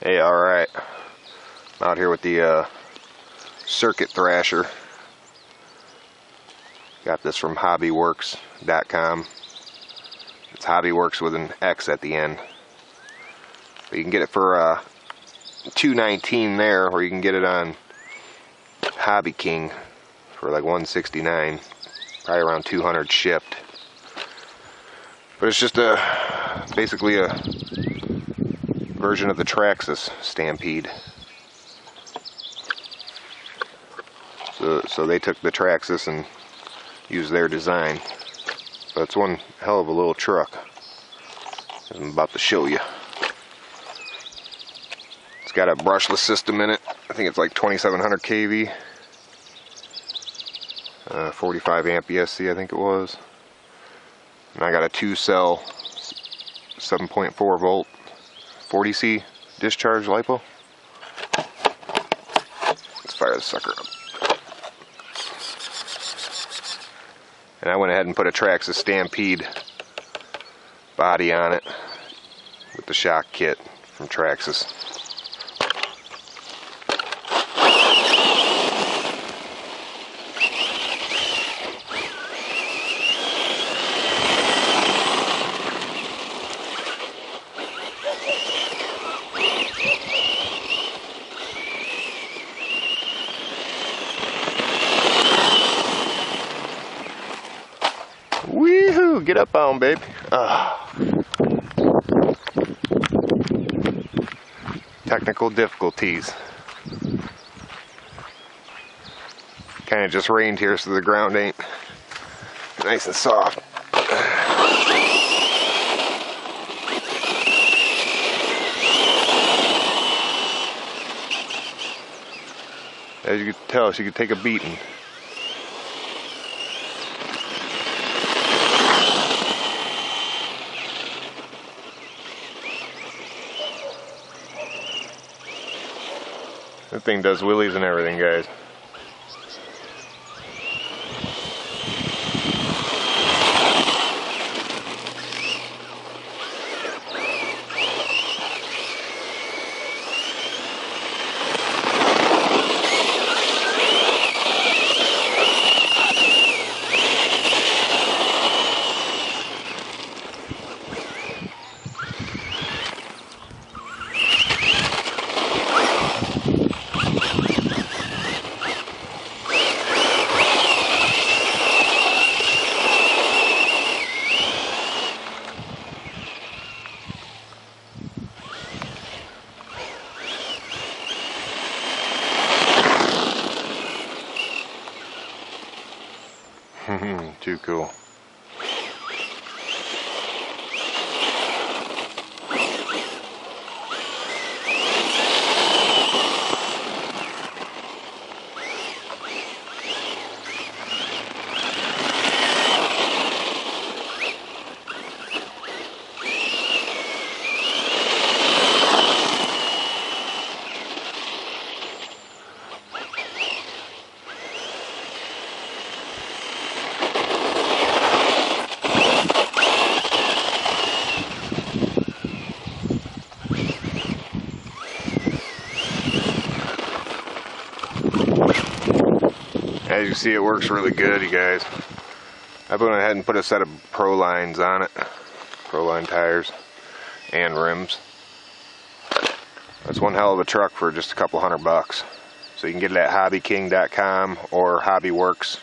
Hey, alright. I'm out here with the circuit thrasher. Got this from hobbyworks.com. It's hobbyworks with an X at the end. But you can get it for $2.19 there, or you can get it on Hobby King for like $169. Probably around $200 shipped. But it's just basically a version of the Traxxas Stampede. So they took the Traxxas and used their design. But it's one hell of a little truck, as I'm about to show you. It's got a brushless system in it. I think it's like 2700 kV. 45 amp ESC, I think it was. And I got a 2-cell 7.4 volt 40C discharge LiPo. Let's fire the sucker up. And I went ahead and put a Traxxas Stampede body on it with the shock kit from Traxxas. Woohoo! Get up on, baby. Technical difficulties. Kind of just rained here, so the ground ain't nice and soft. As you can tell, she could take a beating. That thing does wheelies and everything, guys. Too cool. As you see, it works really good, you guys. I went ahead and put a set of Pro Lines on it. Pro Line tires and rims. That's one hell of a truck for just a couple $100. So you can get it at hobbyking.com or Hobbyworks.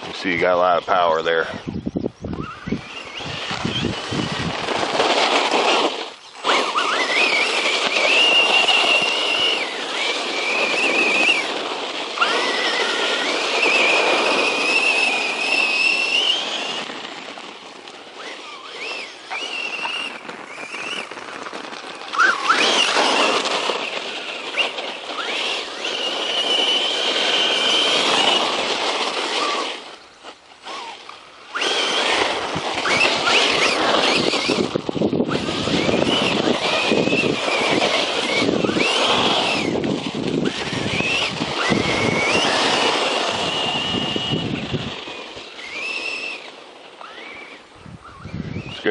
You see, you got a lot of power there.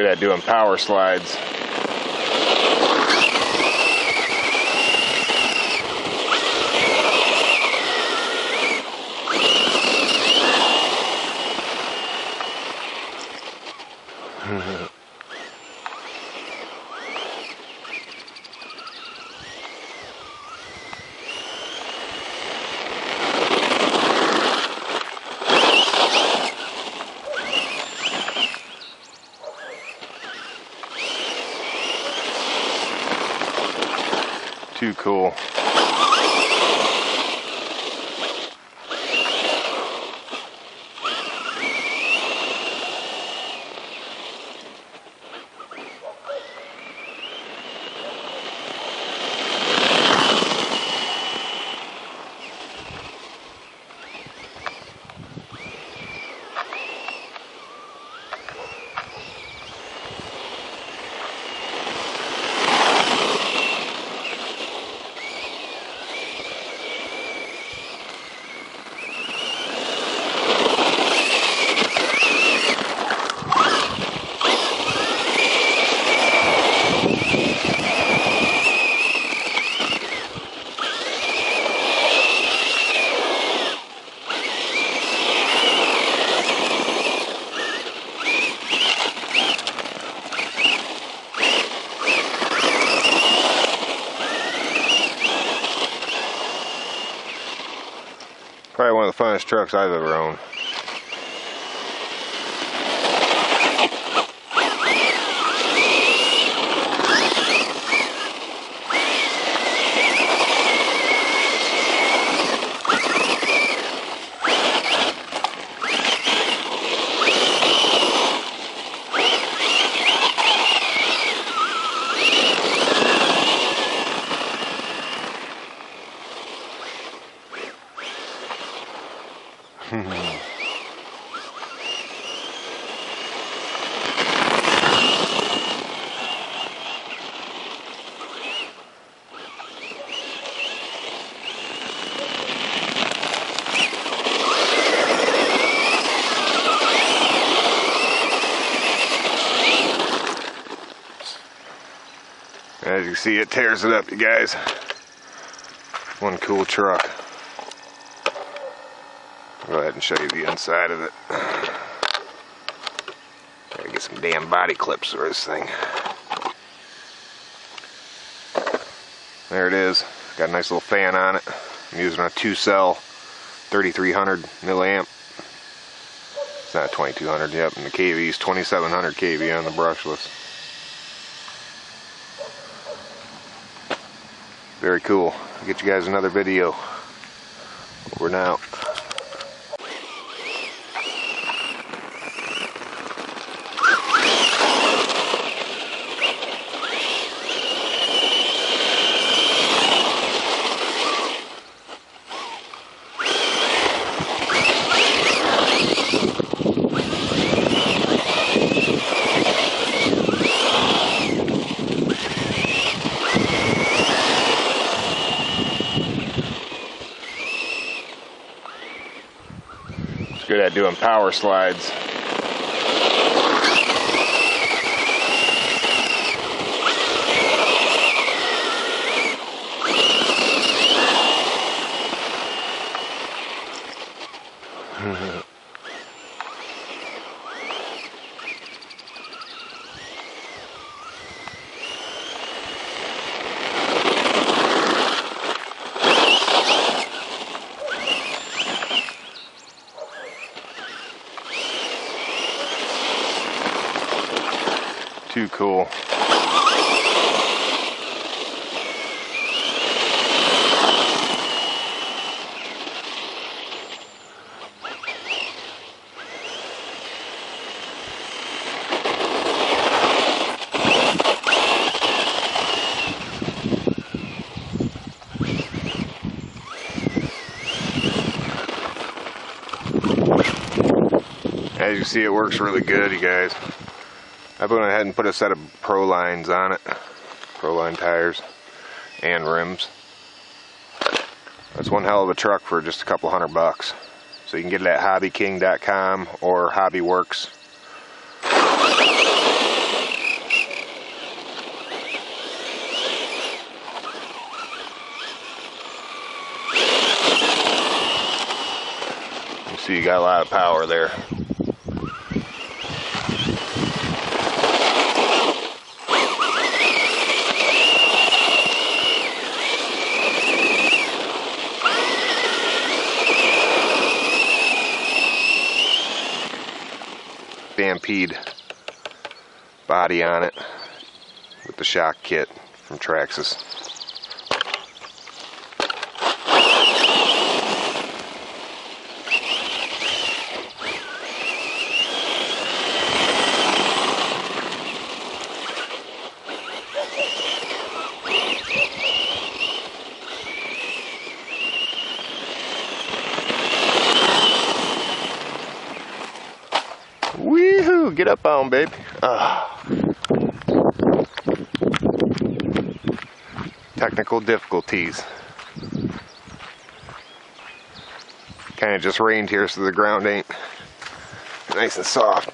at doing power slides. Too cool. Probably one of the funnest trucks I've ever owned. As you see, it tears it up, you guys. One cool truck. Go ahead and show you the inside of it. Gotta get some damn body clips for this thing. There it is. Got a nice little fan on it. I'm using a 2-cell 3300 milliamp. It's not 2200, yep, and the kV is 2700 kV on the brushless. Very cool. I'll get you guys another video. Over and out. Good at doing power slides. Too cool. As you see, it works really good, you guys. I went ahead and put a set of Pro lines on it, Pro line tires and rims. That's one hell of a truck for just a couple $100. So you can get it at hobbyking.com or hobbyworks. So you got a lot of power there. Stampede body on it with the shock kit from Thrash. Wee-hoo! Get up on, babe. Technical difficulties. Kind of just rained here, so the ground ain't nice and soft.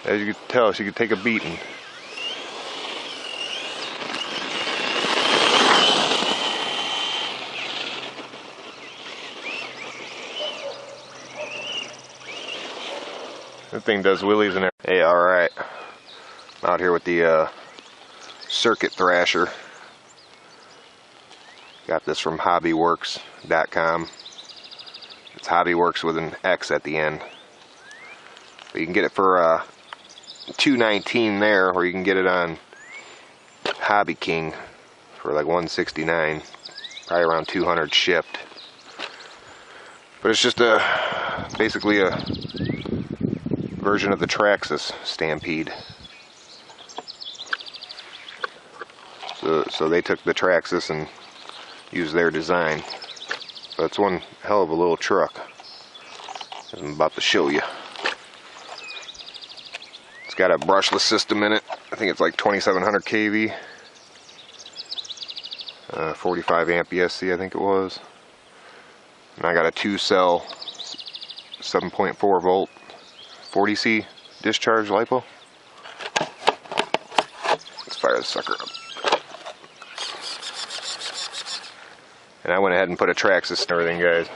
As you can tell, she could take a beating. That thing does wheelies in there. Hey, alright. I'm out here with the circuit thrasher. Got this from hobbyworks.com. It's hobbyworks with an X at the end. But you can get it for $2.19 there, or you can get it on Hobby King for like $169. Probably around $200 shipped. But it's just basically a version of the Thrash Stampede. So they took the Thrash and used their design. But it's one hell of a little truck, as I'm about to show you. It's got a brushless system in it. I think it's like 2700 kV, 45 amp ESC I think it was. And I got a 2-cell 7.4 volt 40C discharge LiPo. Let's fire the sucker up. And I went ahead and put a Thrash and everything, guys.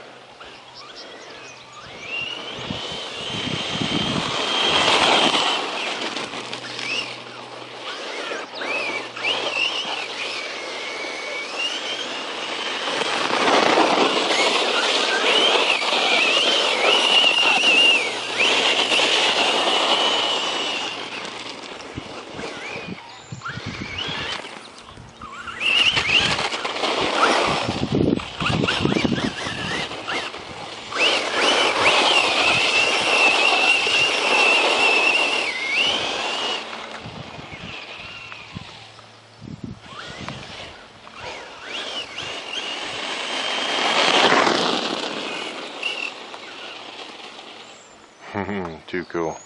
Too cool.